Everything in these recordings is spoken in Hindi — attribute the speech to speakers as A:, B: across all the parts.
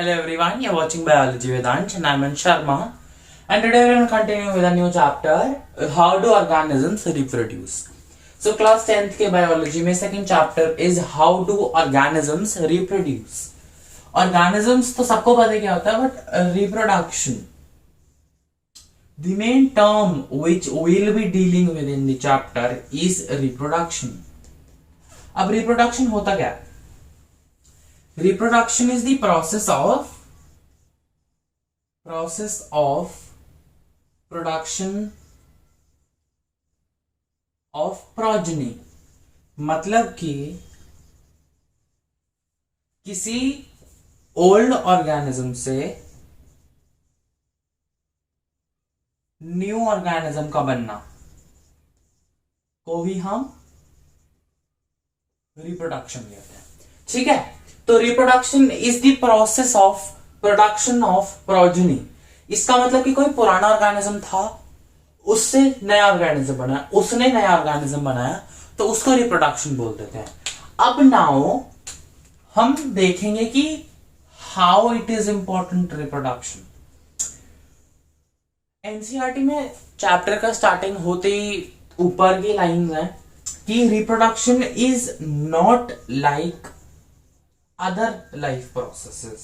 A: Hello everyone, you're watching Biology Vedant and I'm Aman Sharma, and today we're going to continue with a new chapter, How do organisms reproduce? So class 10th के biology में second chapter is How do organisms reproduce? Organisms तो सबको पता है क्या होता है, but reproduction, the main term which we'll be dealing with in the chapter is reproduction. अब reproduction होता क्या है? Reproduction is the process of production of progeny. मतलब कि किसी ओल्ड ऑर्गेनिज्म से न्यू ऑर्गेनिज्म का बनना को भी हम रिप्रोडक्शन कहते हैं. ठीक है, तो reproduction is the process of production of progeny. इसका मतलब कि कोई पुराना ऑर्गेनिज्म था, उससे नया ऑर्गेनिज्म बनाया, उसने नया ऑर्गेनिज्म बनाया, तो उसको रिप्रोडक्शन बोल देते हैं. अब नाउ हम देखेंगे कि how it is important reproduction. NCERT में चैप्टर का स्टार्टिंग होते ही ऊपर की लाइन है कि reproduction is not like other life processes.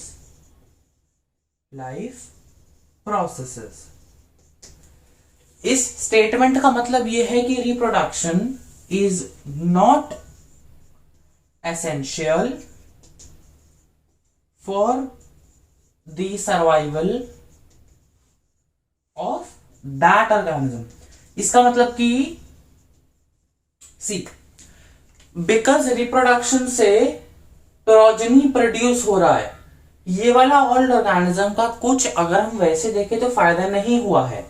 A: इस स्टेटमेंट का मतलब यह है कि reproduction is not essential for the survival of that organism. इसका मतलब कि सी बिकॉज रिप्रोडक्शन से प्रोजेनी प्रोड्यूस हो रहा है, ये वाला ओल्ड ऑर्गेनिज्म का कुछ अगर हम वैसे देखें तो फायदा नहीं हुआ है.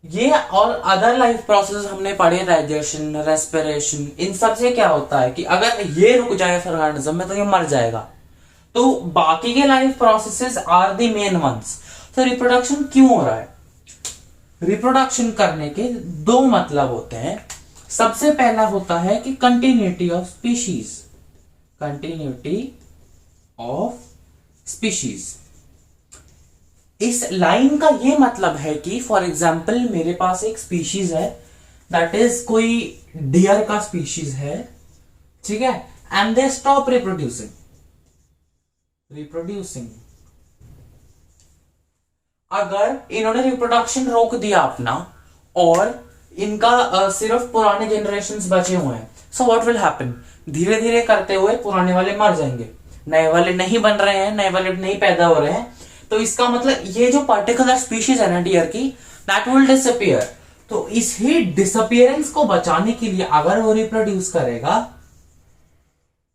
A: ये और अदर लाइफ प्रोसेस हमने पढ़े, डाइजेशन, रेस्पिरेशन, इन सब से क्या होता है कि अगर ये रुक जाए ऑर्गेनिज्म में तो ये मर जाएगा. तो बाकी के life processes are the main ones. तो रिप्रोडक्शन क्यों हो रहा है? रिप्रोडक्शन करने के दो मतलब होते हैं. सबसे पहला होता है कि continuity of species. Continuity of species. इस लाइन का ये मतलब है कि फॉर एग्जाम्पल मेरे पास एक स्पीशीज है, दैट इज कोई डियर का स्पीशीज है, ठीक है, एंड दे स्टॉप रिप्रोड्यूसिंग. अगर इन्होंने रिप्रोडक्शन रोक दिया अपना और इनका सिर्फ पुराने जनरेशंस बचे हुए हैं, सो व्हाट विल हैपन? धीरे धीरे करते हुए पुराने वाले मर जाएंगे, नए वाले नहीं बन रहे हैं, नए वाले नहीं पैदा हो रहे हैं. तो इसका मतलब ये जो पर्टिकुलर स्पीशीज है ना डियर की, दैट विल डिसअपियर. तो इस ही डिसअपियरेंस को बचाने के लिए अगर वो रिप्रोड्यूस करेगा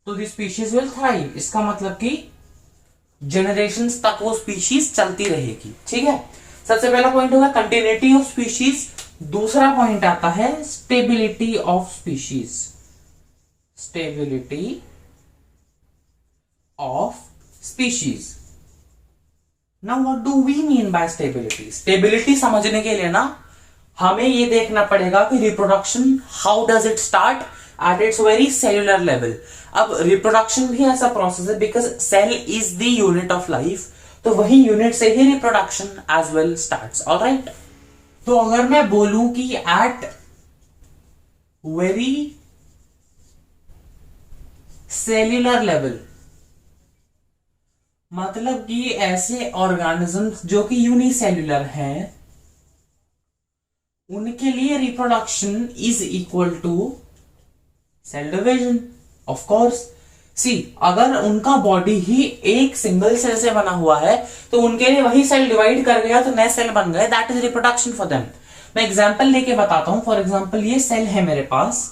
A: तो द स्पीशीज विल थ्राइव. इसका मतलब कि जनरेशंस तक वो स्पीशीज चलती रहेगी. ठीक है, सबसे पहला पॉइंट होगा कंटिन्यूटी ऑफ स्पीशीज. दूसरा पॉइंट आता है stability of species. Stability of species. Now what do we mean by stability? Stability समझने के लिए ना हमें ये देखना पड़ेगा कि reproduction how does it start at its very cellular level. अब रिप्रोडक्शन भी ऐसा प्रोसेस है because cell is the unit of life, तो वही यूनिट से ही reproduction as well starts. Alright, तो अगर मैं बोलूं कि एट वेरी सेल्यूलर लेवल, मतलब कि ऐसे ऑर्गेनिजम्स जो कि यूनिसेल्यूलर हैं, उनके लिए reproduction is equal to cell division. Of course, see अगर उनका बॉडी ही एक सिंगल सेल से बना हुआ है तो उनके लिए वही सेल डिवाइड कर गया तो नए सेल बन गए, that is reproduction for them. मैं एग्जांपल लेके बताता हूं. फॉर एग्जांपल ये सेल है मेरे पास,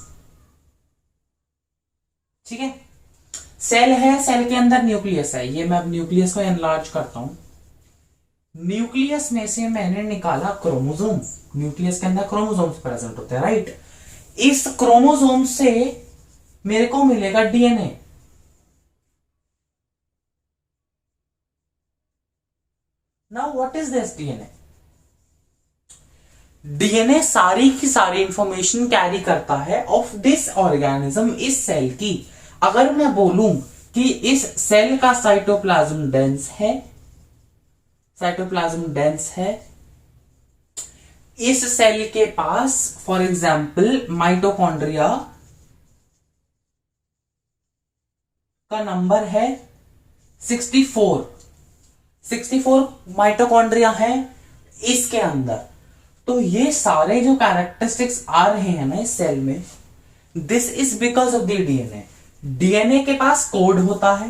A: ठीक है, सेल है, सेल के अंदर न्यूक्लियस है. ये मैं अब न्यूक्लियस को एनलार्ज करता हूं. न्यूक्लियस में से मैंने निकाला क्रोमोसोम. न्यूक्लियस के अंदर क्रोमोसोम्स प्रेजेंट होते हैं, राइट. इस क्रोमोसोम से मेरे को मिलेगा DNA. Now what is this DNA? DNA सारी की सारी इंफॉर्मेशन कैरी करता है ऑफ दिस ऑर्गेनिज्म, इस सेल की. अगर मैं बोलूं कि इस सेल का साइटोप्लाज्म डेंस है, साइटोप्लाज्म डेंस है, इस सेल के पास फॉर एग्जाम्पल माइटोकॉन्ड्रिया का नंबर है 64, 64 माइटोकॉन्ड्रिया है इसके अंदर। तो ये सारे जो कैरेक्टरिस्टिक्स आ रहे हैं ना इस सेल में, this is because of the DNA. DNA के पास कोड होता है,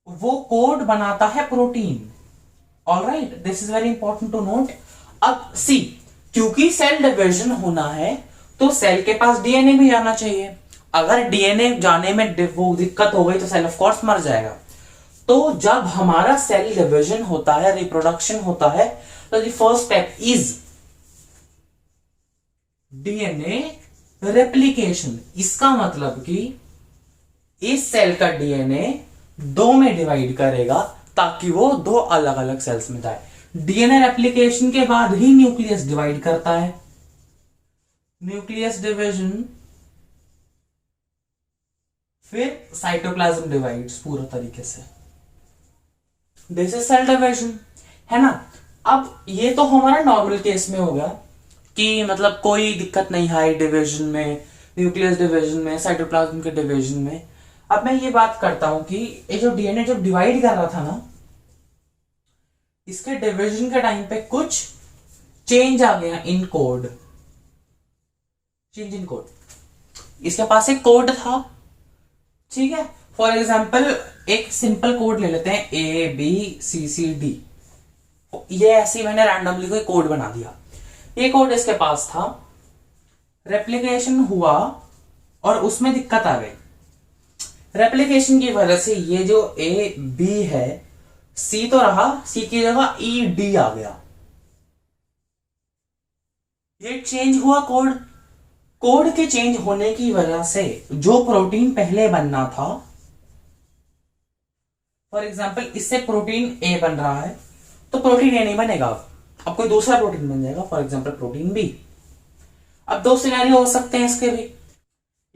A: वो कोड बनाता है protein. Alright, this is very important to note. अब सी, क्योंकि सेल डिवीजन होना है तो सेल के पास डीएनए भी जाना चाहिए। अगर डीएनए जाने में वो दिक्कत हो गई तो सेल ऑफ कोर्स मर जाएगा। तो जब हमारा सेल डिवीजन होता है, रिप्रोडक्शन होता है, तो the first step is DNA replication. इसका मतलब कि इस सेल का डीएनए दो में डिवाइड करेगा ताकि वो दो अलग अलग सेल्स में जाए। डीएनए रेप्लिकेशन के बाद ही न्यूक्लियस डिवाइड करता है। न्यूक्लियस डिवीजन, फिर साइटोप्लाज्म डिवाइड्स पूरा तरीके से। दिस इज सेल डिवीजन, है ना। अब ये तो हमारा नॉर्मल केस में हो गया कि मतलब कोई दिक्कत नहीं है डिवीजन में, न्यूक्लियस डिवीजन में, साइटोप्लाज्म के डिवीजन में। अब मैं ये बात करता हूं कि ये जो डीएनए जब डिवाइड कर रहा था ना, इसके डिवीजन के टाइम पे कुछ चेंज आ गया इन कोड, चेंज इन कोड। इसके पास एक कोड था, ठीक है। फॉर एग्जाम्पल एक सिंपल कोड ले लेते हैं ABCCD। ये ऐसे ही मैंने रैंडमली कोई कोड बना दिया। ये कोड इसके पास था, रेप्लिकेशन हुआ और उसमें दिक्कत आ गई। रेप्लिकेशन की वजह से ये जो AB है, C तो रहा, C की जगह ED आ गया। ये चेंज हुआ कोड। कोड के चेंज होने की वजह से जो प्रोटीन पहले बनना था, फॉर एग्जाम्पल इससे प्रोटीन A बन रहा है, तो प्रोटीन A नहीं बनेगा, अब कोई दूसरा प्रोटीन बन जाएगा, फॉर एग्जाम्पल प्रोटीन B। अब दो सिनेरियो हो सकते हैं इसके भी।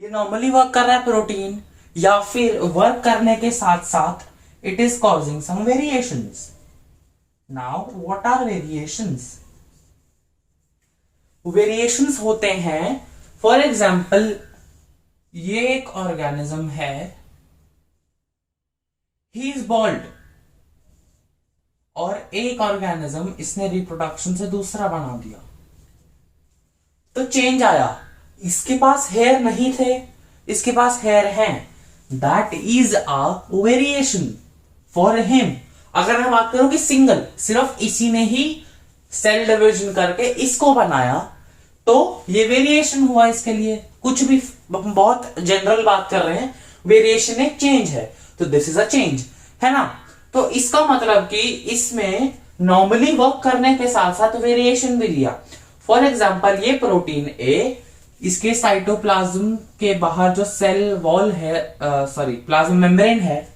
A: ये नॉर्मली वर्क कर रहा है प्रोटीन, या फिर वर्क करने के साथ साथ it is causing some variations. Now what are variations? Variations होते हैं, फॉर एग्जाम्पल ये एक ऑर्गेनिज्म है, ही इज बॉल्ड, और एक ऑर्गेनिज्म इसने रिप्रोडक्शन से दूसरा बना दिया, तो चेंज आया। इसके पास हेयर नहीं थे, इसके पास हेयर हैं, that is a variation for him. अगर मैं बात करूं कि सिंगल, सिर्फ इसी ने ही सेल डिवीजन करके इसको बनाया, तो ये वेरिएशन हुआ इसके लिए। कुछ भी, बहुत जनरल बात कर रहे हैं, वेरिएशन एक चेंज है, तो दिस इज अ चेंज, है ना। तो इसका मतलब कि इसमें नॉर्मली वर्क करने के साथ साथ वेरिएशन भी दिया। फॉर एग्जाम्पल ये प्रोटीन ए, इसके साइटोप्लाज्म के बाहर जो सेल वॉल है, सॉरी प्लाज्मा मेम्ब्रेन है,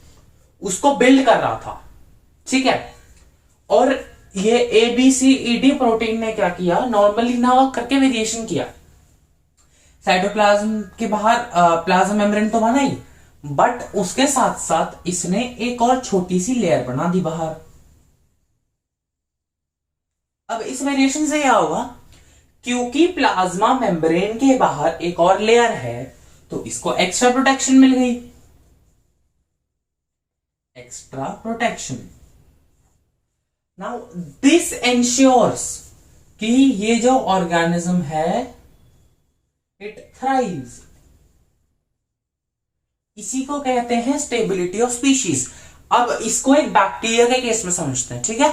A: उसको बिल्ड कर रहा था, ठीक है। और ये ABCED प्रोटीन ने क्या किया, नॉर्मली ना वर्क करके वेरिएशन किया। साइटोप्लाज्म के बाहर प्लाज्मा मेम्ब्रेन तो बना ही, बट उसके साथ साथ इसने एक और छोटी सी लेयर बना दी बाहर। अब इस वेरिएशन से क्या होगा, क्योंकि प्लाज्मा मेम्ब्रेन के बाहर एक और लेयर है, तो इसको एक्स्ट्रा प्रोटेक्शन मिल गई, extra protection. Now this ensures कि ये जो ऑर्गेनिज्म है इट थ्राइव्स। इसी को कहते हैं स्टेबिलिटी ऑफ स्पीशीज। अब इसको एक बैक्टीरिया के केस में समझते हैं, ठीक है।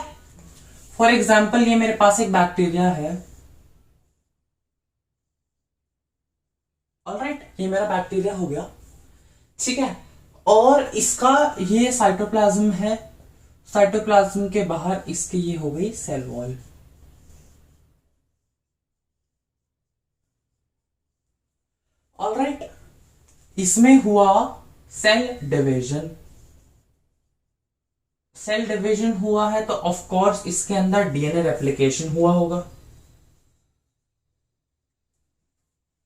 A: फॉर एग्जाम्पल ये मेरे पास एक बैक्टीरिया है, ऑलराइट, ये मेरा बैक्टीरिया हो गया, ठीक है। और इसका ये साइटोप्लाज्म है, साइटोप्लाज्म के बाहर इसकी ये हो गई सेल वॉल। ऑलराइट, इसमें हुआ सेल डिवीजन। सेल डिवीजन हुआ है तो ऑफ कोर्स इसके अंदर डीएनए रेप्लिकेशन हुआ होगा।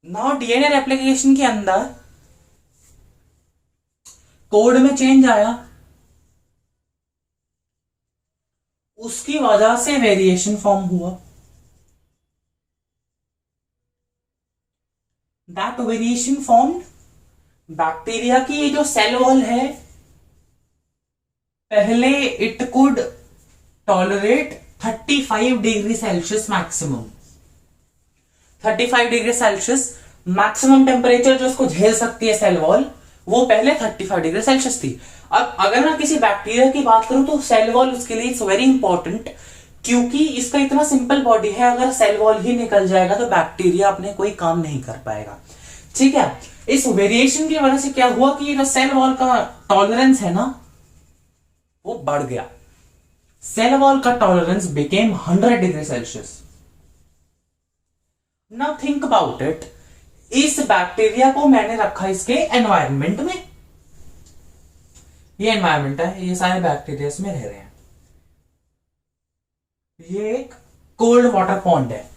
A: नाउ डीएनए रेप्लिकेशन के अंदर कोड में चेंज आया, उसकी वजह से वेरिएशन फॉर्म हुआ। दैट वेरिएशन फॉर्म, बैक्टीरिया की ये जो सेल वॉल है, पहले it could tolerate 35 degree Celsius maximum. 35 degree Celsius maximum temperature जो उसको झेल सकती है सेल वॉल, वो पहले 35 डिग्री सेल्सियस थी। अब अगर मैं किसी बैक्टीरिया की बात करूं तो सेल वॉल उसके लिए इट्स वेरी इंपॉर्टेंट, क्योंकि इसका इतना सिंपल बॉडी है, अगर सेल वॉल ही निकल जाएगा तो बैक्टीरिया अपने कोई काम नहीं कर पाएगा। ठीक है, इस वेरिएशन की वजह से क्या हुआ कि जो सेल वॉल का टॉलरेंस है ना, वो बढ़ गया। सेल वॉल का tolerance became 100 degree Celsius. Now think about it, इस बैक्टीरिया को मैंने रखा इसके एनवायरनमेंट में, ये एनवायरनमेंट है, ये सारे बैक्टीरिया इसमें रह रहे हैं। ये एक कोल्ड वाटर पॉन्ड है,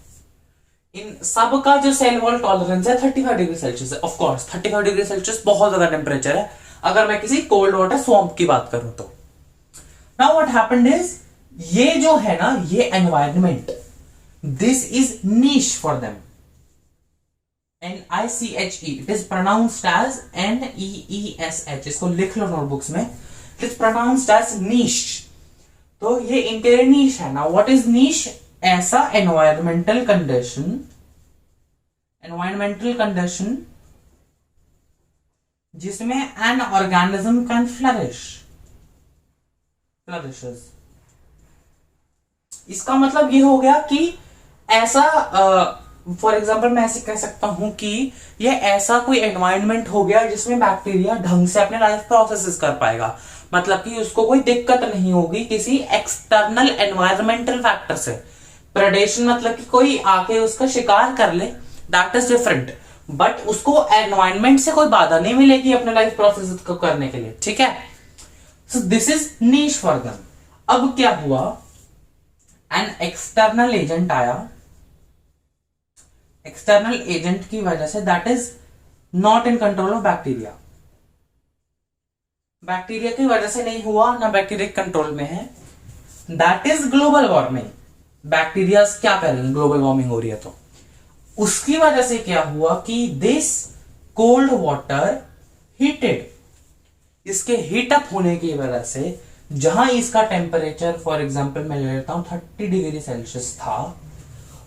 A: इन सब का जो सेल वॉल टॉलरेंस है 35 डिग्री सेल्सियस है। ऑफ कोर्स 35 डिग्री सेल्सियस बहुत ज्यादा टेम्परेचर है अगर मैं किसी कोल्ड वाटर स्वैम्प की बात करूं तो। नाउ व्हाट हैपेंड इज, ये जो है ना, ये environment, this is niche for them. NICHE, it is pronounced as NEESH, इसको लिख लो नोटबुक्स में, it is pronounced as niche. तो ये इनके लिए नीश है ना। What is niche? ऐसा एनवायरमेंटल कंडीशन जिसमें एन ऑर्गेनिज्म कैन फ्लरिशेस। इसका मतलब ये हो गया कि ऐसा, फॉर एग्जाम्पल मैं ऐसे कह सकता हूं कि ये ऐसा कोई एनवायरनमेंट हो गया जिसमें बैक्टीरिया ढंग से अपने लाइफ प्रोसेसेस कर पाएगा, मतलब कि उसको कोई दिक्कत नहीं होगी किसी एक्सटर्नल एनवायरमेंटल फैक्टर से। प्रेडेशन मतलब कि कोई आके उसका शिकार कर ले, दैट इज डिफरेंट, बट उसको एनवायरनमेंट से कोई बाधा नहीं मिलेगी अपने लाइफ प्रोसेस को करने के लिए। ठीक है, so this is niche for them. अब क्या हुआ, एन एक्सटर्नल एजेंट आया, एक्सटर्नल एजेंट की वजह से, that is not in control of bacteria, bacteria की वजह से नहीं हुआ, ना बैक्टीरिया कंट्रोल में है, that is global warming. Bacteria क्या करेंगे, ग्लोबल वार्मिंग हो रही है तो। उसकी वजह से क्या हुआ कि दिस कोल्ड वाटर हीटेड, इसके हीट अप होने की वजह से जहां इसका टेम्परेचर फॉर एग्जांपल मैं ले लेता हूं 30 डिग्री सेल्सियस था,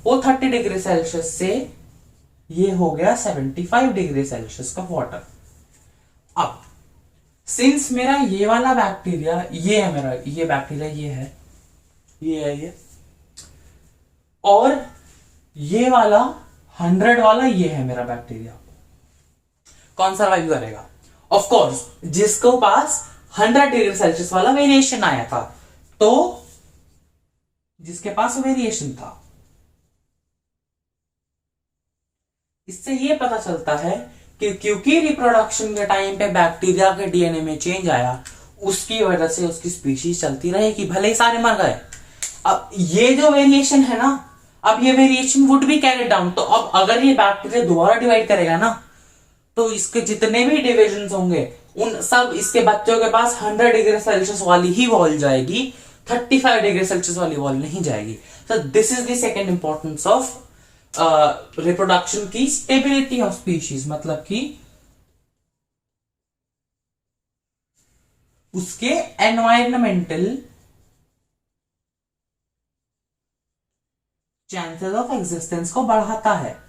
A: वो 30 डिग्री सेल्सियस से ये हो गया 75 डिग्री सेल्सियस का वाटर। अब सिंस मेरा ये वाला बैक्टीरिया, ये है मेरा, ये बैक्टीरिया ये है, ये और ये वाला 100 वाला ये है मेरा बैक्टीरिया, कौन सर्वाइव करेगा? ऑफ कोर्स जिसको पास 100 डिग्री सेल्सियस वाला वेरिएशन आया था, तो जिसके पास वेरिएशन था। इससे ये पता चलता है कि क्योंकि रिप्रोडक्शन के टाइम पे बैक्टीरिया के डीएनए में चेंज आया, उसकी वजह से उसकी स्पीशीज चलती रहेगी, भले ही सारे मर गए। अब ये जो वेरिएशन है ना, अब ये variation would be carried down, तो अब अगर ये बैक्टीरिया दोबारा डिवाइड करेगा ना, तो इसके जितने भी डिविजन होंगे उन सब इसके बच्चों के पास 100 डिग्री सेल्सियस वाली ही वॉल जाएगी, 35 डिग्री सेल्सियस वाली वॉल नहीं जाएगी। So this is the second importance of reproduction की स्टेबिलिटी ऑफ स्पीशीज, मतलब कि उसके एनवायरमेंटल चांसेस ऑफ एग्जिस्टेंस को बढ़ाता है।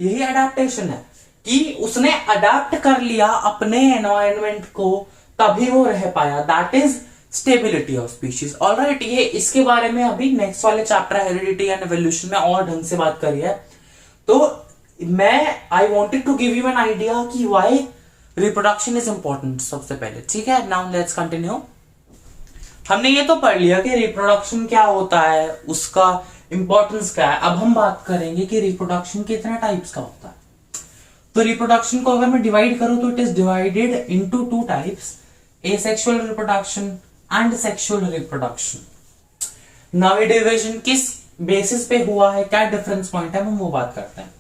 A: यही अडेप्टेशन है कि उसने अडेप्ट कर लिया अपने एनवायरनमेंट को, तभी वो रह पाया, that is stability of species. Alright, ये इसके बारे में अभी नेक्स्ट वाले चैप्टर हेरिडिटी एंड एवोल्यूशन में और ढंग से बात करी है। तो I wanted to give you an idea कि वाई रिप्रोडक्शन इज इंपॉर्टेंट सबसे पहले। ठीक है, नाउ लेट्स कंटिन्यू। हमने ये तो पढ़ लिया कि रिप्रोडक्शन क्या होता है, उसका इंपॉर्टेंस क्या है। अब हम बात करेंगे कि रिप्रोडक्शन कितने टाइप्स का होता है। तो रिप्रोडक्शन को अगर मैं डिवाइड करूं तो it is divided into 2 types, asexual reproduction and sexual reproduction. Now ये डिवीजन किस बेसिस पे हुआ है, क्या डिफरेंस पॉइंट है, हम वो बात करते हैं।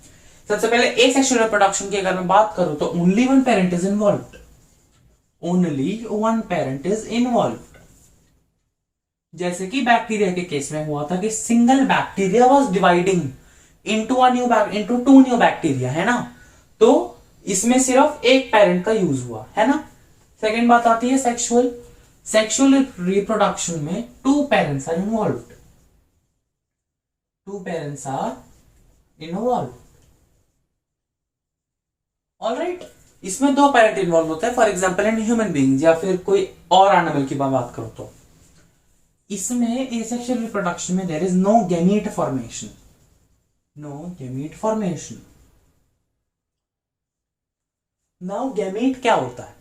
A: सबसे पहले एसेक्सुअल रिप्रोडक्शन की अगर मैं बात करूं तो only one parent is involve, only one parent is involve. जैसे कि बैक्टीरिया के केस में हुआ था कि single bacteria was dividing into two new bacteria, है ना, तो इसमें सिर्फ एक पेरेंट का यूज हुआ, है ना। सेकेंड बात आती है सेक्सुअल रिप्रोडक्शन में two parents are involve, two parents are involve. Alright, इसमें दो पेरेंट इन्वॉल्व होते हैं, for example in human beings या फिर कोई और एनिमल की बात करो तो इसमें एसेक्सुअल रिप्रोडक्शन में there is no gamete formation, no gamete formation. Now gamete क्या होता है?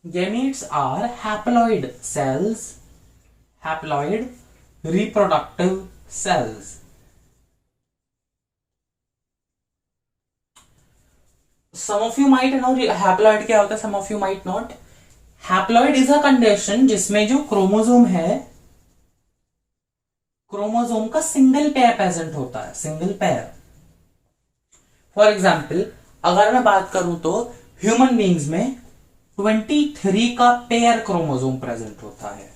A: Gametes are haploid cells, haploid reproductive cells. Some of you might know haploid क्या होता है, some of you might not। Haploid is a condition जिसमें जो क्रोमोसोम है, क्रोमोसोम का सिंगल पेयर प्रेजेंट होता है, सिंगल पेयर। फॉर एग्जाम्पल अगर मैं बात करूं तो ह्यूमन बीइंग्स में 23 का पेयर क्रोमोसोम प्रेजेंट होता है।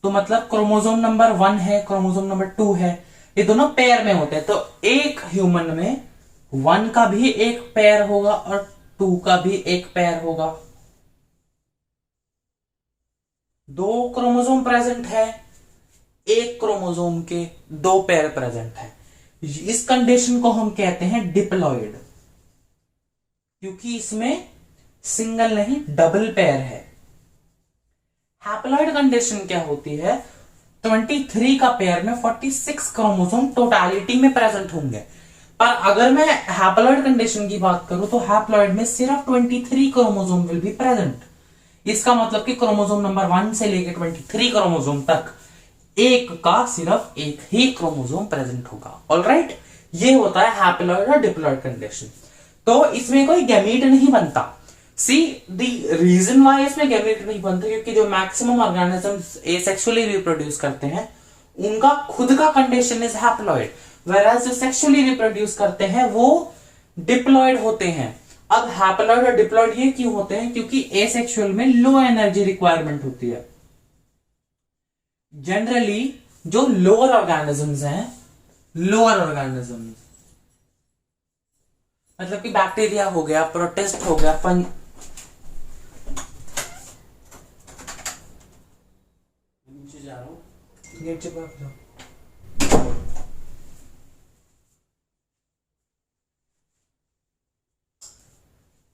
A: तो मतलब क्रोमोसोम नंबर 1 है, क्रोमोसोम नंबर 2 है, ये दोनों पेयर में होते हैं। तो एक ह्यूमन में 1 का भी एक पेयर होगा और 2 का भी एक पेयर होगा। दो क्रोमोसोम प्रेजेंट है, एक क्रोमोसोम के दो पेयर प्रेजेंट है। इस कंडीशन को हम कहते हैं डिप्लॉइड, क्योंकि इसमें सिंगल नहीं डबल पेयर है। हैप्लॉइड कंडीशन क्या होती है? 23 का पेयर में 46 क्रोमोसोम टोटलिटी में प्रेजेंट होंगे। पर अगर मैं हैप्लॉइड कंडीशन की बात करूं तो हैप्लॉइड में सिर्फ 23 क्रोमोसोम विल बी प्रेजेंट। इसका मतलब कि क्रोमोसोम नंबर 1 से लेकर 23 क्रोमोसोम तक एक का सिर्फ एक ही क्रोमोसोम प्रेजेंट होगा। ऑलराइट, ये होता है हैप्लॉइड और डिप्लॉइड कंडीशन। तो इसमें कोई गैमीट नहीं बनता। सी द रीजन वाई इसमें गैमीट नहीं बनता, क्योंकि जो मैक्सिमम ऑर्गेनिजम्स एसेक्सुअली रिप्रोड्यूस करते हैं उनका खुद का कंडीशन इज हैप्लॉइड, whereas जो सेक्सुअली रिप्रोड्यूस करते हैं वो डिप्लॉइड होते हैं। अब हैप्लॉइड और डिप्लॉइड ये क्यों होते हैं? क्योंकि एसेक्सुअल में लो एनर्जी रिक्वायरमेंट होती है। जनरली जो लोअर ऑर्गेनिजम्स हैं, लोअर ऑर्गेनिजम्स मतलब कि बैक्टीरिया हो गया, प्रोटिस्ट हो गया, नीचे जा रहा हूं, नीचे भाग जाओ।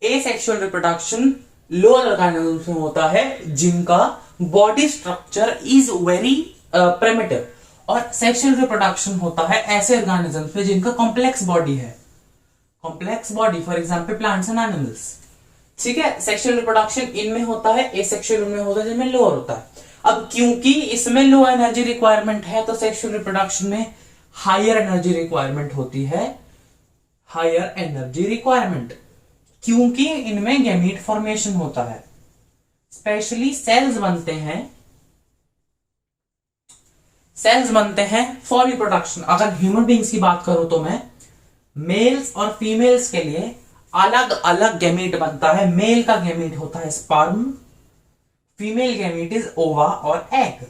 A: एसेक्सुअल रिप्रोडक्शन लोअर ऑर्गेनिजम्स में होता है जिनका body structure is very primitive, और सेक्सुअल रिप्रोडक्शन होता है ऐसे ऑर्गेनिजम्स में जिनका कॉम्प्लेक्स बॉडी है, complex body, for example plants and animals. ठीक है, सेक्सुअल रिप्रोडक्शन इनमें होता है, एसेक्सुअल में होता है जिनमें लोअर होता है। अब क्योंकि इसमें लो एनर्जी रिक्वायरमेंट है तो सेक्सुअल रिप्रोडक्शन में हायर एनर्जी रिक्वायरमेंट होती है, हायर एनर्जी रिक्वायरमेंट, क्योंकि इनमें गैमीट फॉर्मेशन होता है, स्पेशली सेल्स बनते हैं, सेल्स बनते हैं फॉर रिप्रोडक्शन। अगर ह्यूमन बीइंग्स की बात करूं तो मैं मेल्स और फीमेल्स के लिए अलग अलग गैमीट बनता है। मेल का गैमीट होता है स्पर्म, फीमेल गैमीट इज ओवा और एग।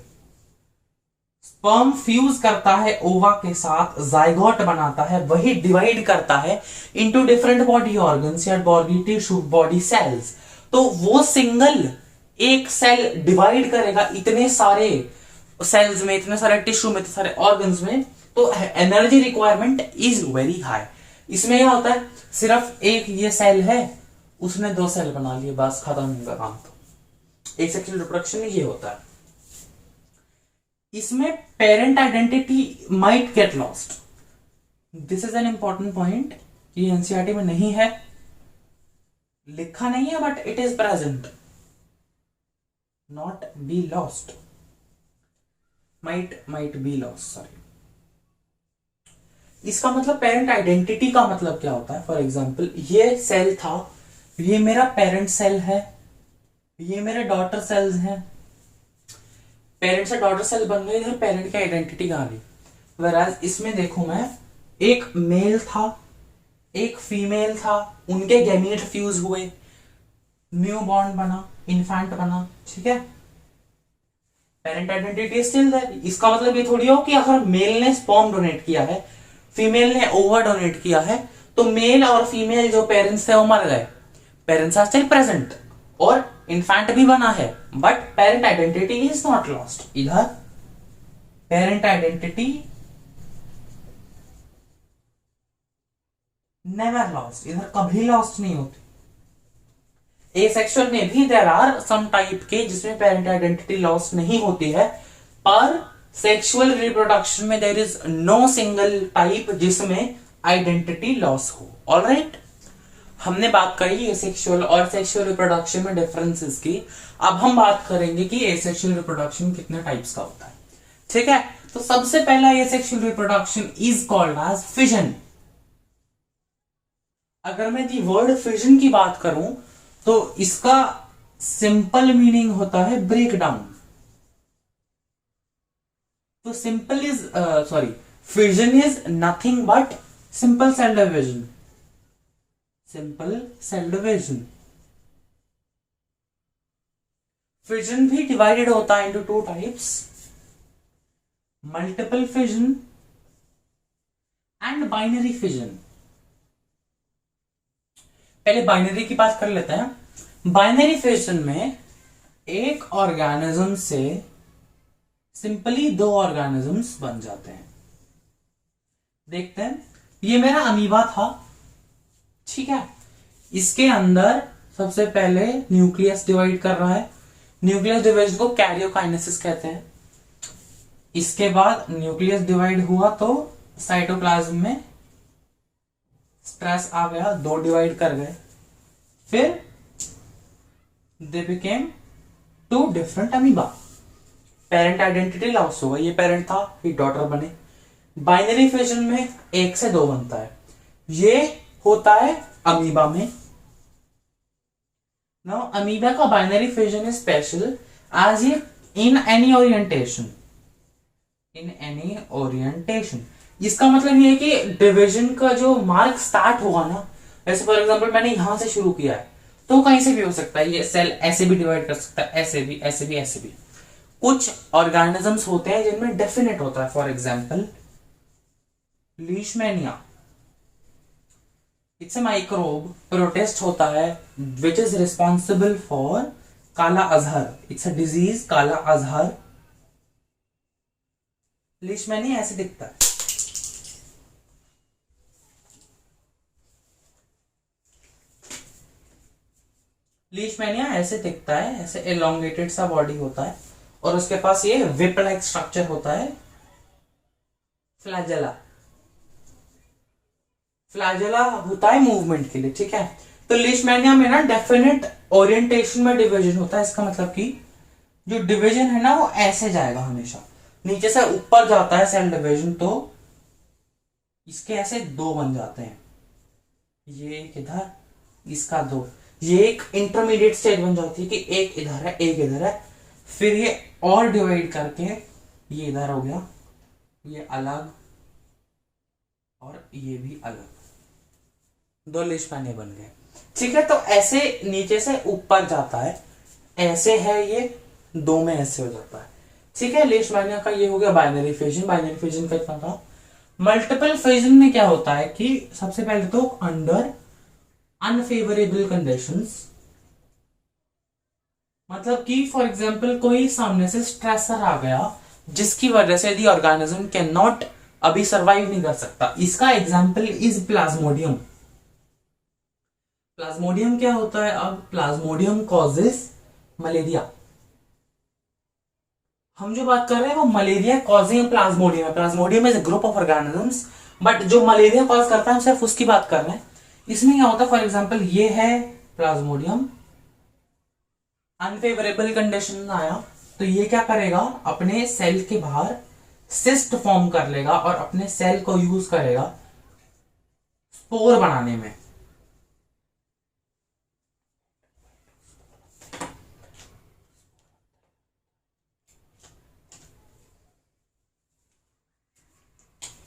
A: स्पर्म फ्यूज करता है ओवा के साथ, जाइगोट बनाता है, वही डिवाइड करता है इनटू डिफरेंट बॉडी ऑर्गन्स या बॉडी टिश्यू, बॉडी सेल्स। तो वो सिंगल एक सेल डिवाइड करेगा इतने सारे सेल्स में, इतने सारे टिश्यू में, इतने सारे ऑर्गन्स में, तो energy requirement is very high. इसमें क्या होता है, सिर्फ एक ये सेल है, उसने 2 सेल बना लिए, बस खत्म होगा काम। तो एक सेक्सुअल रिप्रोडक्शन में ये होता है। इसमें parent identity might get lost, this is an important point. ये एनसीईआरटी में नहीं है, लिखा नहीं है, but it is present, not be lost, might be lost, sorry. इसका मतलब पेरेंट आइडेंटिटी का मतलब क्या होता है? फॉर एग्जाम्पल ये सेल था, ये मेरा पेरेंट सेल है, ये मेरे डॉटर सेल्स हैं, पेरेंट से डॉटर सेल बन गई, इधर पेरेंट की आइडेंटिटी कहां गई? वेराज इसमें देखो मैं, एक मेल था, एक फीमेल था, उनके गैमीट फ्यूज हुए, न्यू बॉर्न बना, इन्फेंट बना, ठीक है, पेरेंट आइडेंटिटी स्टिल देयर। इसका मतलब ये थोड़ी हो कि अगर मेल ने स्पर्म डोनेट किया है, फीमेल ने ओवर डोनेट किया है, तो मेल और फीमेल जो पेरेंट्स थे वो मर गए, पेरेंट्स आर स्टिल प्रेजेंट और इन्फेंट भी बना है, but parent identity is not lost. इधर पेरेंट आइडेंटिटी नेवर लॉस्ट, इधर कभी लॉस्ट नहीं होती। एसेक्सुअल में भी देयर आर सम टाइप के जिसमें पेरेंट आइडेंटिटी लॉस नहीं होती है, पर सेक्सुअल रिप्रोडक्शन में there is no single type जिसमें आइडेंटिटी लॉस हो। ऑलराइट, हमने बात करी एसेक्सुअल और सेक्सुअल रिप्रोडक्शन में डिफरेंसेस की। अब हम बात करेंगे कि एसेक्सुअल रिप्रोडक्शन कितने टाइप्स का होता है, ठीक है। तो सबसे पहला asexual reproduction is called as fission. अगर मैं दी वर्ड फिजन की बात करूं तो इसका सिंपल मीनिंग होता है ब्रेक डाउन। तो simple is sorry fission is nothing but simple cell division, simple cell division. Fission भी डिवाइडेड होता है into two types, multiple fission and binary fission. पहले बाइनरी की बात कर लेते हैं। बाइनरी फिजन में एक ऑर्गेनिज्म से सिंपली दो ऑर्गेनिजम्स बन जाते हैं। देखते हैं, ये मेरा अमीबा था, ठीक है। इसके अंदर सबसे पहले न्यूक्लियस डिवाइड कर रहा है, न्यूक्लियस डिवाइड को कैरियोकाइनेसिस कहते हैं। इसके बाद न्यूक्लियस डिवाइड हुआ तो साइटोप्लाज्म में स्ट्रेस आ गया, दो डिवाइड कर गए, फिर they became two different amoeba. Parent identity loss होगा, ये पेरेंट था, ये डॉटर बने। बाइनरी फिजन में एक से दो बनता है, ये होता है अमीबा में। नाउ अमीबा का binary fission is special as ये in any orientation, in any orientation. इसका मतलब ये है कि डिवीजन का जो मार्क स्टार्ट होगा ना, जैसे फॉर एग्जांपल मैंने यहां से शुरू किया है तो कहीं से भी हो सकता है, ये सेल ऐसे भी डिवाइड कर सकता है, ऐसे भी, ऐसे भी, ऐसे भी। कुछ ऑर्गेनिजम्स होते हैं जिनमें डेफिनेट होता है, for example Leishmania, it's a microbe, protest होता है विच इज रिस्पॉन्सिबल फॉर काला अजहर, इट्स अ डिजीज काला अजहर। लीशमैनिया ऐसे दिखता है, लीशमैनिया ऐसे दिखता है, ऐसे एलोंगेटेड सा बॉडी होता है और उसके पास ये विप लाइक स्ट्रक्चर होता है, फ्लैजेला। फ्लैजेला होता है मूवमेंट के लिए, ठीक है। तो लीशमैनिया में ना डेफिनेट ओरिएंटेशन में डिवीजन होता है, इसका मतलब कि जो डिवीजन है ना वो ऐसे जाएगा हमेशा, नीचे से ऊपर जाता है सेल डिवीजन, तो इसके ऐसे दो बन जाते हैं, ये एक इधर, इसका दो, ये एक इंटरमीडिएट स्टेज बन जाती है कि एक इधर है, एक इधर है, फिर ये और डिवाइड करके ये इधर हो गया, ये अलग और ये भी अलग, दो लीशमैनिया बन गए, ठीक है। तो ऐसे नीचे से ऊपर जाता है, ऐसे है ये, दो में ऐसे हो जाता है, ठीक है। लीशमैनिया का ये हो गया बाइनरी फिजन। बाइनरी फिजन का इतना था। मल्टीपल फिजन में क्या होता है कि सबसे पहले तो अंडर अनफेवरेबल कंडीशंस, मतलब कि फॉर एग्जांपल कोई सामने से स्ट्रेसर आ गया जिसकी वजह से दी ऑर्गेनिज्म कैन नॉट अभी सरवाइव नहीं कर सकता। इसका एग्जांपल इज प्लाज्मोडियम। प्लाज्मोडियम क्या होता है? अब प्लाज्मोडियम कॉजेस मलेरिया। हम जो बात कर रहे हैं वो मलेरिया कॉजिंग प्लाज्मोडियम है। Plasmodium is a group of organisms, but जो मलेरिया कॉज करता है हम सिर्फ उसकी बात कर रहे हैं। इसमें क्या होता है, फॉर एग्जांपल ये है प्लाज्मोडियम, अनफेवरेबल कंडीशन आया तो ये क्या करेगा, अपने सेल के बाहर सिस्ट फॉर्म कर लेगा और अपने सेल को यूज करेगा स्पोर बनाने में।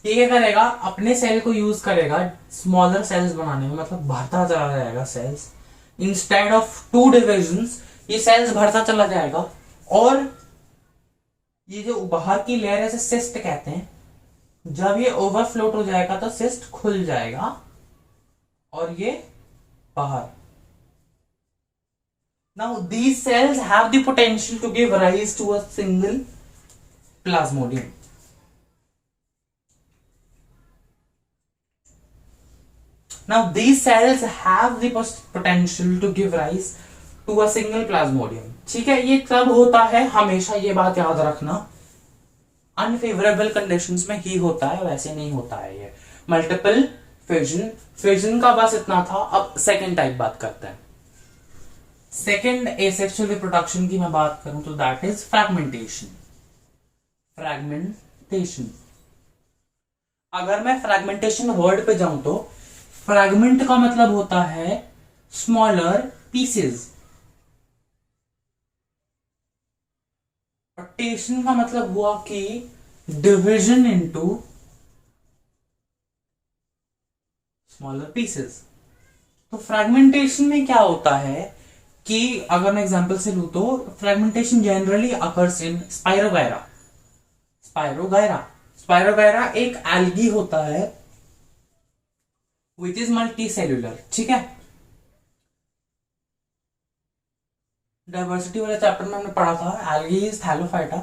A: ये क्या करेगा, अपने सेल को यूज करेगा स्मॉलर सेल्स बनाने में, मतलब भरता चला जाएगा सेल्स। इंस्टेड ऑफ 2 डिविजन्स ये सेल्स भरता चला जाएगा, और ये जो बाहर की लेयर है इसे सिस्ट कहते हैं। जब ये ओवरफ्लोट हो जाएगा तो सिस्ट खुल जाएगा और ये बाहर। Now these cells have the potential to give rise to a single plasmodium. Now these cells have the potential to give rise to a single plasmodium. ठीक है, ये कब होता है, हमेशा ये बात याद रखना, अनफेवरेबल कंडीशंस में ही होता है, वैसे नहीं होता है ये। मल्टीपल फिजन का बस इतना था। अब सेकेंड टाइप बात करते हैं। सेकेंड एसेक्सुअल रिप्रोडक्शन की मैं बात करूं तो दैट इज फ्रैगमेंटेशन। फ्रैगमेंटेशन, अगर मैं फ्रैगमेंटेशन वर्ड पे जाऊं तो फ्रैगमेंट का मतलब होता है स्मॉलर पीसेस, और टेशन का मतलब हुआ कि डिविजन इनटू स्मॉलर पीसेस। तो फ्रैगमेंटेशन में क्या होता है कि अगर मैं एग्जांपल से लूं तो fragmentation generally occurs in spirogyra. Spirogyra एक एल्गी होता है विच इज मल्टी सेल्यूलर। ठीक है, डाइवर्सिटी वाले चैप्टर में हमने पढ़ा था एल्गी इज थैलोफाइटा।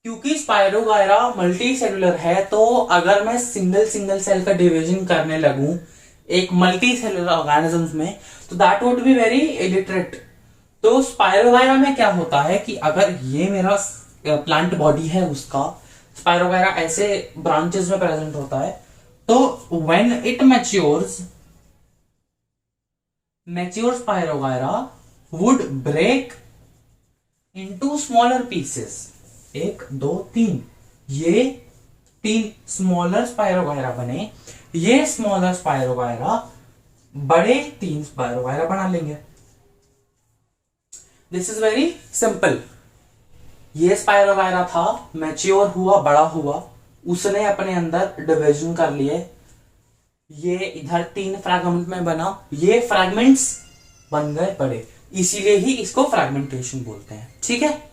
A: क्योंकि स्पाइरोगायरा मल्टी सेल्यूलर है, तो अगर मैं सिंगल सेल का डिवीजन करने लगूं एक मल्टी सेल्यूलर ऑर्गेनिजम्स में, तो that would be very illiterate. तो स्पाइरोगायरा में क्या होता है कि अगर ये मेरा प्लांट बॉडी है, उसका स्पाइरोगायरा ऐसे ब्रांचेस में प्रेजेंट होता है, तो when it matures spirogyra would break into smaller pieces. 1 2 3, ये 3 स्मॉलर स्पाइरोगायरा बने। ये स्मॉलर स्पाइरोगायरा बड़े 3 स्पाइरोगायरा बना लेंगे। This is very simple. ये स्पाइरोगायरा था, मैच्योर हुआ, बड़ा हुआ, उसने अपने अंदर डिवीजन कर लिए, ये इधर 3 फ्रैगमेंट में बना, ये फ्रैगमेंट्स बन गए बड़े, इसीलिए ही इसको फ्रैगमेंटेशन बोलते हैं। ठीक है,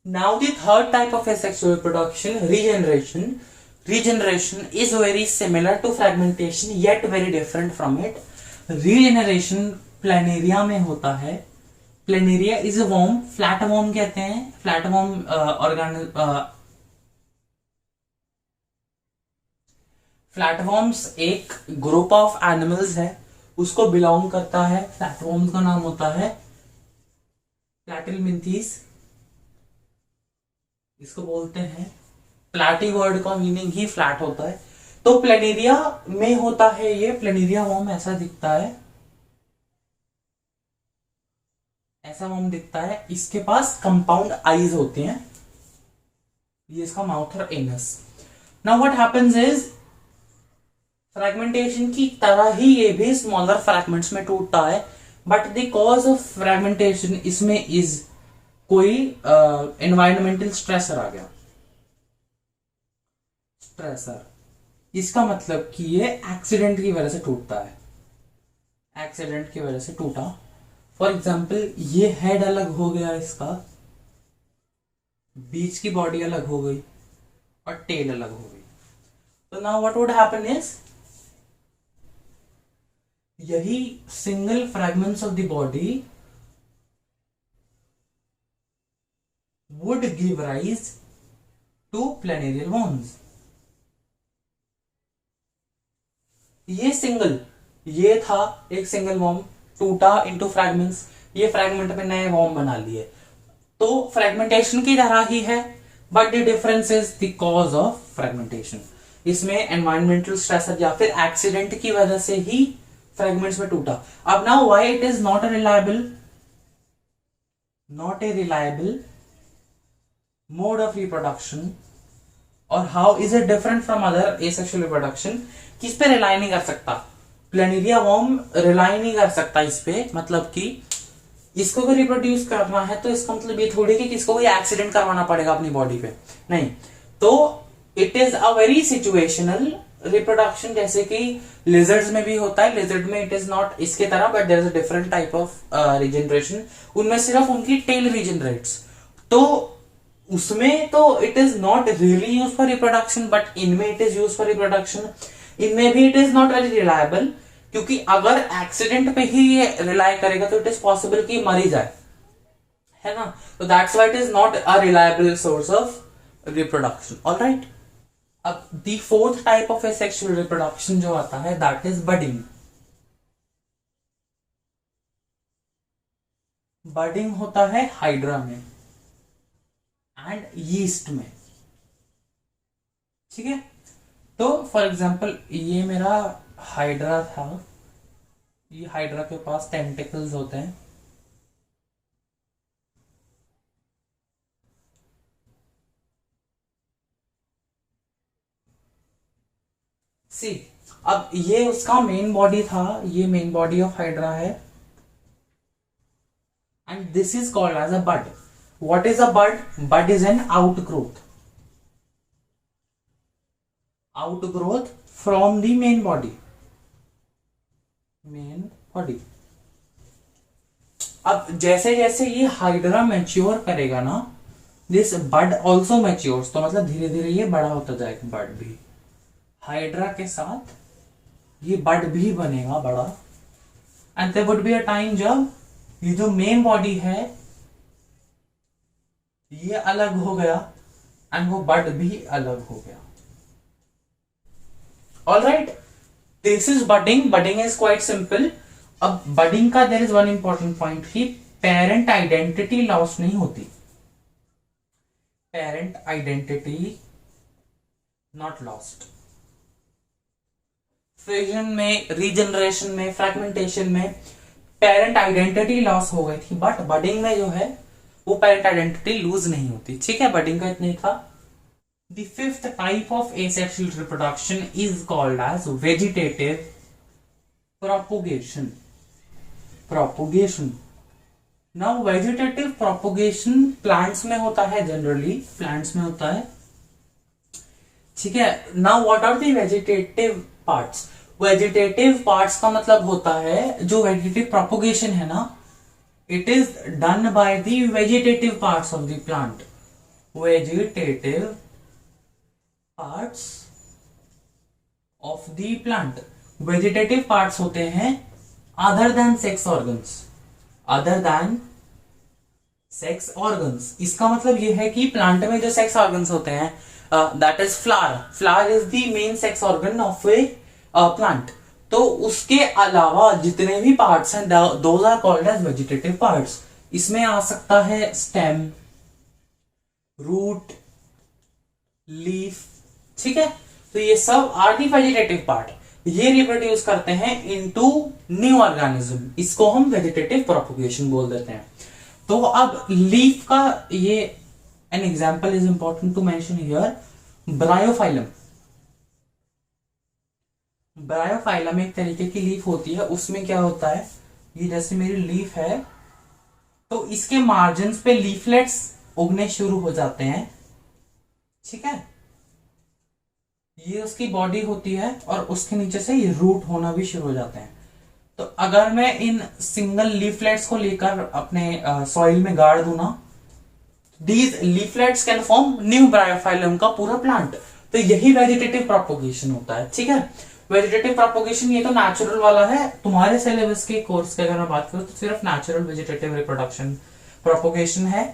A: now the third type of asexual reproduction, regeneration. Regeneration is very similar to fragmentation yet very different from it. Regeneration planaria में होता है। Planaria is a worm, flat worm कहते हैं। फ्लैट वर्म फ्लैटवर्म्स एक ग्रुप ऑफ एनिमल्स है, उसको बिलोंग करता है। फ्लैटवर्म्स का नाम होता है प्लैटिलमिंथीस, इसको बोलते हैं। प्लैटी वर्ड का मीनिंग ही फ्लैट होता है। तो प्लेनेरिया में होता है ये। प्लेनेरिया वर्म ऐसा दिखता है, ऐसा वर्म दिखता है। इसके पास कंपाउंड आईज होते हैं, ये इसका माउथ और anus. Now what happens is, fragmentation की तरह ही ये भी स्मॉलर फ्रैगमेंट्स में टूटता है, but the cause of fragmentation इसमें इज कोई एनवायरमेंटल स्ट्रेसर आ गया। स्ट्रेसर, इसका मतलब कि ये एक्सीडेंट की वजह से टूटता है। एक्सीडेंट की वजह से टूटा, फॉर एग्जाम्पल ये हेड अलग हो गया, इसका बीच की बॉडी अलग हो गई और टेल अलग हो गई। तो now what would happen is, यही single fragments of the body would give rise to planaриal worms. ये था एक सिंगल वर्म, टूटा इनटू फ्रैगमेंट्स, ये फ्रैगमेंट में नए वर्म बना लिए। तो फ्रैगमेंटेशन की तरह ही है, but the difference is the cause of fragmentation. इसमें एनवायरमेंटल स्ट्रेसर या फिर एक्सीडेंट की वजह से ही फ्रैगमेंट्स में टूटा। अब now why it is not a reliable mode of reproduction और how is it different from other asexual reproduction, किस पे रिलाई नहीं कर सकता। प्लेनेरिया वर्म रिलाई नहीं कर सकता इस पे, मतलब कि इसको अगर रिप्रोड्यूस करना है तो इसका मतलब ये थोड़ी कि किसको कोई एक्सीडेंट करवाना पड़ेगा अपनी बॉडी पे, नहीं। तो it is a very situational reproduction, जैसे कि लिजर्ड्स में भी होता है। लिजर्ड में इट इज नॉट इसके तरह, but there is a different type of regeneration. उनमें सिर्फ उनकी टेल रिजनरेट्स, तो उसमें तो it is not really use for reproduction, but इनमें it is use for reproduction. इनमें भी it is not very reliable, क्योंकि अगर एक्सीडेंट पे ही ये रिलाई करेगा तो इट इज पॉसिबल कि मर ही जाए, है ना। तो that's why it is not a reliable source of reproduction. Alright, अब the fourth type of asexual reproduction जो आता है दैट इज बडिंग। बडिंग होता है हाइड्रा में एंड यीस्ट में, ठीक है। तो फॉर एग्जांपल ये मेरा हाइड्रा था, ये हाइड्रा के पास टेंटिकल्स होते हैं, सी। अब ये उसका मेन बॉडी था, ये मेन बॉडी ऑफ हाइड्रा है, and this is called as a bud. What is a bud? Bud is an outgrowth, outgrowth from the main body, main body. अब जैसे जैसे ये हाइड्रा मैच्योर करेगा ना, दिस बड ऑल्सो मैच्योर्स, तो मतलब धीरे धीरे ये बड़ा होता जाएगा बड भी। हाइड्रा के साथ ये बड भी बनेगा बड़ा, and there would be a time जब ये जो मेन बॉडी है ये अलग हो गया एंड वो बड भी अलग हो गया। Alright, this is budding. Budding is quite simple. अब बडिंग का there is one important point कि पेरेंट आइडेंटिटी लॉस नहीं होती, parent identity not lost. Fusion में, रीजनरेशन में, फ्रैगमेंटेशन में पेरेंट आइडेंटिटी लॉस हो गई थी, बट बडिंग में जो है वो पेरेंट आइडेंटिटी लूज नहीं होती, ठीक है। बडिंग का इतना ही था। The fifth type of asexual reproduction is called as vegetative propagation. Propagation. Now vegetative propagation plants में होता है, generally plants में होता है, ठीक है। Now what are the vegetative parts? Vegetative parts का मतलब होता है जो vegetative propagation है ना, it is done by the vegetative parts of the plant. Vegetative parts of the plant. Vegetative parts होते हैं other than sex organs, other than sex organs. इसका मतलब यह है कि प्लांट में जो सेक्स ऑर्गन्स होते हैं that is flower. Flower is the main sex organ of a plant. तो उसके अलावा जितने भी पार्ट्स हैं those are called as vegetative parts. इसमें आ सकता है स्टेम, रूट, लीफ, ठीक है। तो ये सब आर दी वेजिटेटिव पार्ट, ये रिप्रोड्यूस करते हैं इनटू न्यू ऑर्गेनिज्म। इसको हम वेजिटेटिव प्रोपगेशन बोल देते हैं। तो अब लीफ का ये an example is important to mention here, bryophyllum. Bryophyllum एक तरीके की लीफ होती है, उसमें क्या होता है, ये जैसे मेरी लीफ है तो इसके मार्जिन पे लीफलेट्स उगने शुरू हो जाते हैं, ठीक है। ये उसकी बॉडी होती है और उसके नीचे से ये रूट होना भी शुरू हो जाते हैं। तो अगर मैं इन सिंगल लीफलेट्स को लेकर अपने सॉइल में गाड़ दूं ना, these leaflets can form new Bryophyllum का पूरा प्लांट। तो यही वेजिटेटिव प्रोपगेशन होता है, ठीक है। वेजिटेटिव प्रोपगेशन ये तो नेचुरल वाला है। तुम्हारे सिलेबस के कोर्स की अगर मैं बात करूं तो सिर्फ नेचुरल वेजिटेटिव रिप्रोडक्शन प्रोपगेशन है।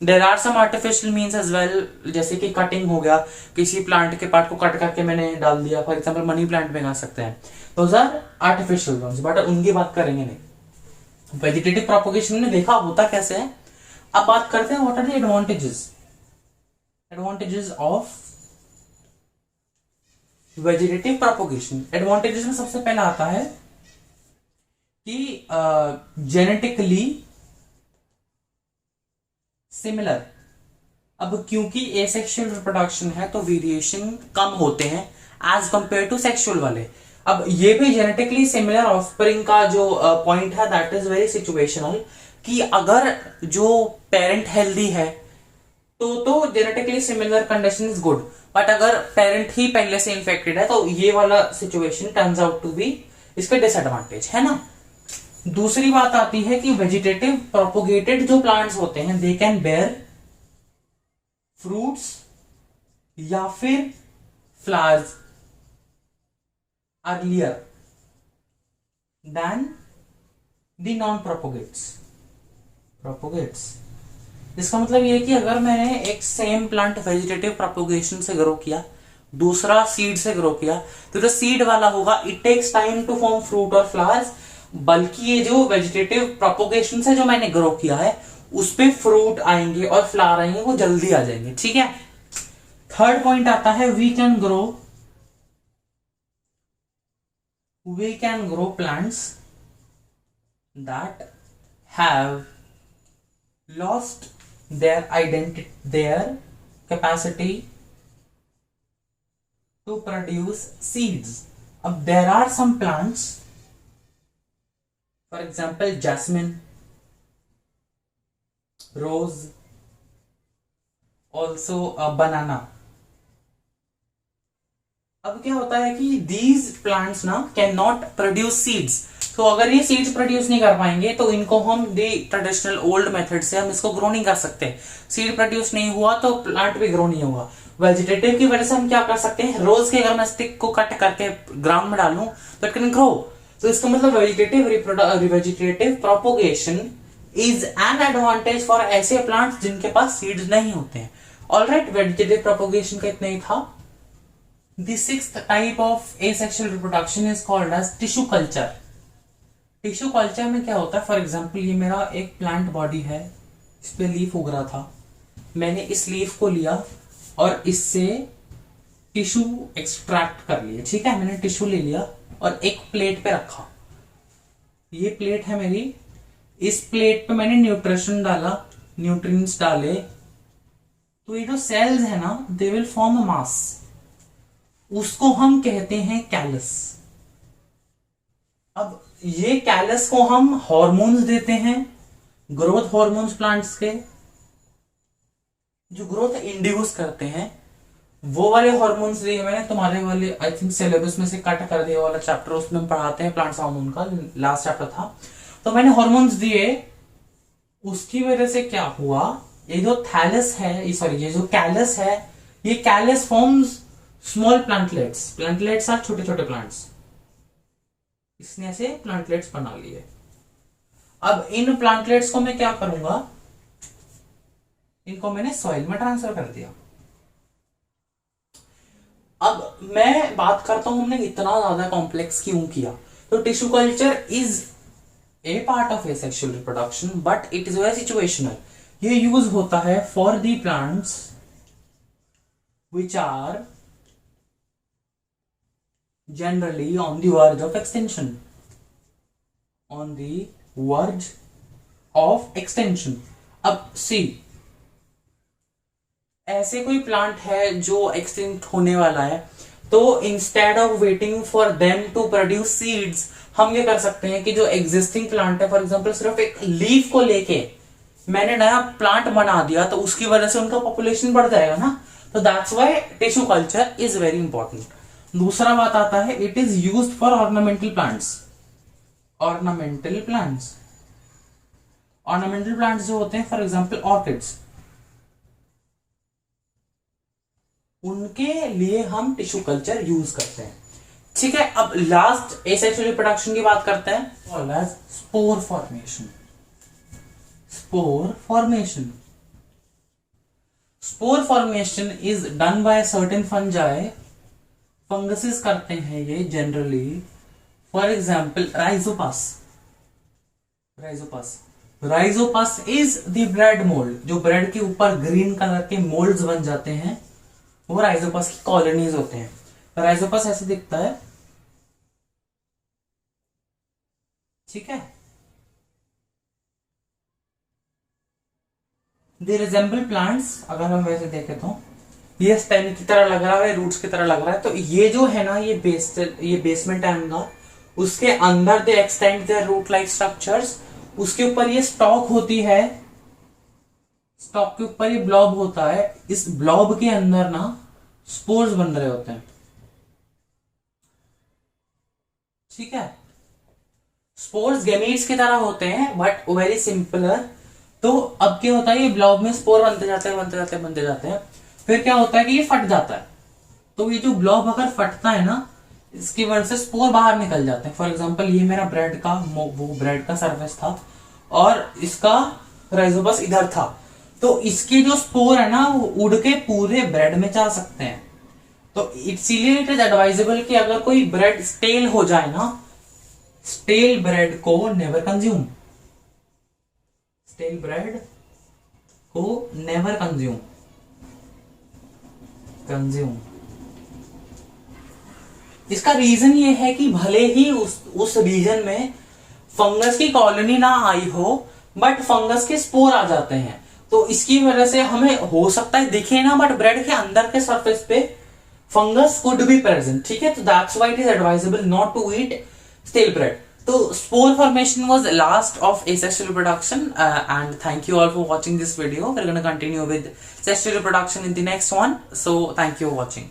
A: There are some artificial means as well, जैसे कि कटिंग हो गया, किसी प्लांट के पार्ट को कट करके मैंने डाल दिया, फॉर एग्जांपल मनी प्लांट में गा सकते हैं, those are artificial ones, but उनकी बात करेंगे नहीं। वेजिटेटिव प्रोपगेशन में देखा होता कैसे है। अब बात करते हैं what are the advantages, advantages of vegetative propagation. Advantages में सबसे पहला आता है कि जेनेटिकली सिमिलर। अब क्योंकि एसेक्सुअल रिप्रोडक्शन है तो वेरिएशन कम होते हैं एज कंपेयर टू सेक्सुअल वाले। अब ये भी जेनेटिकली सिमिलर ऑफस्प्रिंग का जो पॉइंट है दैट इज वेरी सिचुएशनल, कि अगर जो पेरेंट हेल्दी है तो genetically similar condition is good, but अगर पेरेंट ही पहले से इन्फेक्टेड है तो ये वाला situation turns out to be इसका डिसएडवांटेज है ना। दूसरी बात आती है कि वेजिटेटिव प्रोपोगेटेड जो प्लांट्स होते हैं दे कैन बेयर फ्रूट्स या फिर flowers earlier than the non propagates. इसका मतलब ये है कि अगर मैंने एक सेम प्लांट वेजिटेटिव प्रोपोगेशन से ग्रो किया, दूसरा सीड से ग्रो किया, तो जो सीड वाला होगा it takes time to form fruit और फ्लावर्स, बल्कि ये जो वेजिटेटिव प्रोपोगेशन से जो मैंने ग्रो किया है उस पे फ्रूट आएंगे और फ्लावर आएंगे, वो जल्दी आ जाएंगे। ठीक है। थर्ड पॉइंट आता है we can grow plants that have lost their capacity to produce seeds. अब there are some plants, for example jasmine, rose, also a banana. अब क्या होता है कि these plants ना कैन नॉट प्रोड्यूस सीड्स, तो अगर ये सीड्स प्रोड्यूस नहीं कर पाएंगे तो इनको हम दी ट्रेडिशनल ओल्ड मेथड से हम इसको ग्रो नहीं कर सकते। सीड प्रोड्यूस नहीं हुआ तो प्लांट भी ग्रो नहीं होगा। वेजिटेटिव की वजह से हम क्या कर सकते हैं, रोज के अगर मैं स्टिक को कट करके ग्राउंड में डालूं तो इट कैन ग्रो। तो इसका मतलब vegetative propagation is an advantage for ऐसे प्लांट्स जिनके पास सीड्स नहीं होते हैं। ऑलराइट, वेजिटेटिव प्रोपोगेशन का इतना ही था। The sixth type of asexual reproduction is called as tissue culture. Tissue culture में क्या होता है, फॉर एग्जाम्पल ये मेरा एक प्लांट बॉडी है, इस पे लीफ उग रहा था, मैंने इस लीफ को लिया और इससे टिश्यू एक्सट्रैक्ट कर लिए। ठीक है, मैंने टिश्यू ले लिया और एक प्लेट पे रखा, ये प्लेट है मेरी, इस प्लेट पे मैंने न्यूट्रिशन डाला, न्यूट्रिएंट्स डाले, तो ये जो सेल्स है ना दे विल फॉर्म अ मास, उसको हम कहते हैं कैलस। अब ये कैलस को हम हॉर्मोन्स देते हैं, ग्रोथ हॉर्मोन्स प्लांट्स के, जो ग्रोथ इंड्यूस करते हैं, वो वाले हॉर्मोन्स दिए मैंने। तुम्हारे वाले आई थिंक सिलेबस में से कट कर दिया वाला चैप्टर, उसमें हम पढ़ाते हैं प्लांट्स हार्मोन का, लास्ट चैप्टर था। तो मैंने हॉर्मोन्स दिए, उसकी वजह से क्या हुआ, ये जो थैलस है, सॉरी ये जो कैलस है, ये callus forms small plantlets. Plantlets are छोटे छोटे प्लांट्स, इसने ऐसे प्लांटलेट्स बना लिए। अब इन प्लांटलेट्स को मैं क्या करूंगा, इनको मैंने सॉइल में ट्रांसफर कर दिया। अब मैं बात करता हूं हमने इतना ज्यादा कॉम्प्लेक्स क्यों किया। तो tissue culture is a part of asexual reproduction but it is very situational. ये यूज होता है for the plants which are generally on the verge of extinction, on the verge of extinction. अब सी, ऐसे कोई प्लांट है जो एक्सटिंक्ट होने वाला है, तो instead of waiting for them to produce seeds, हम ये कर सकते हैं कि जो एग्जिस्टिंग प्लांट है, फॉर एग्जांपल सिर्फ एक लीफ को लेके मैंने नया प्लांट बना दिया, तो उसकी वजह से उनका पॉपुलेशन बढ़ जाएगा ना। तो that's why tissue culture is very important. दूसरा बात आता है it is used for ornamental plants. Ornamental plants, ornamental plants जो होते हैं फॉर एग्जांपल ऑर्किड्स, उनके लिए हम टिश्यू कल्चर यूज करते हैं। ठीक है, अब लास्ट एसेक्सुअल रिप्रोडक्शन की बात करते हैं, called as spore formation. Spore formation, spore formation is done by certain fungi. Funguses करते हैं ये generally, for example rhizopus. Rhizopus is the bread mould, जो ब्रेड के ऊपर ग्रीन कलर के मोल्ड्स बन जाते हैं, वो राइजोपस की कॉलोनीज होते हैं। राइजोपस ऐसे दिखता है। ठीक है, दे रिजेंबल प्लांट्स। अगर हम वैसे देखें तो ये स्टेम की तरह लग रहा है, रूट्स की तरह लग रहा है। तो ये जो है ना, ये बेसमेंट है उनका, उसके अंदर they extend their root like structures, उसके ऊपर ये स्टॉक होती है, स्टॉक के ऊपर ये ब्लॉब होता है, इस ब्लॉब के अंदर ना स्पोर्स बन रहे होते हैं, ठीक है। स्पोर्स गैमीट्स की तरह होते हैं बट वेरी सिंपलर। तो अब क्या होता है, ये ब्लॉब में स्पोर बनते जाते हैं, बनते जाते हैं, बनते जाते हैं, फिर क्या होता है कि ये फट जाता है। तो ये जो ब्लॉब अगर फटता है ना, इसकी वजह से स्पोर बाहर निकल जाते हैं। फॉर एग्जांपल ये मेरा ब्रेड का वो ब्रेड का सरफेस था और इसका राइजोपस इधर था, तो इसके जो स्पोर है ना वो उड़ के पूरे ब्रेड में जा सकते हैं। तो इसीलिए इट इज एडवाइजेबल कि अगर कोई ब्रेड स्टेल हो जाए ना, स्टेल ब्रेड को नेवर कंज्यूम, स्टेल ब्रेड को नेवर कंज्यूम, कंज्यूम। इसका रीजन ये है कि भले ही उस रीजन में फंगस की कॉलोनी ना आई हो, बट फंगस के स्पोर आ जाते हैं, तो इसकी वजह से हमें हो सकता है दिखे ना, बट ब्रेड के अंदर के सरफेस पे फंगस कुड बी प्रेजेंट, ठीक है। तो that's why it is advisable not to eat stale bread. So spore formation was the last of asexual reproduction, and thank you all for watching this video. We're going to continue with sexual reproduction in the next one. So thank you for watching.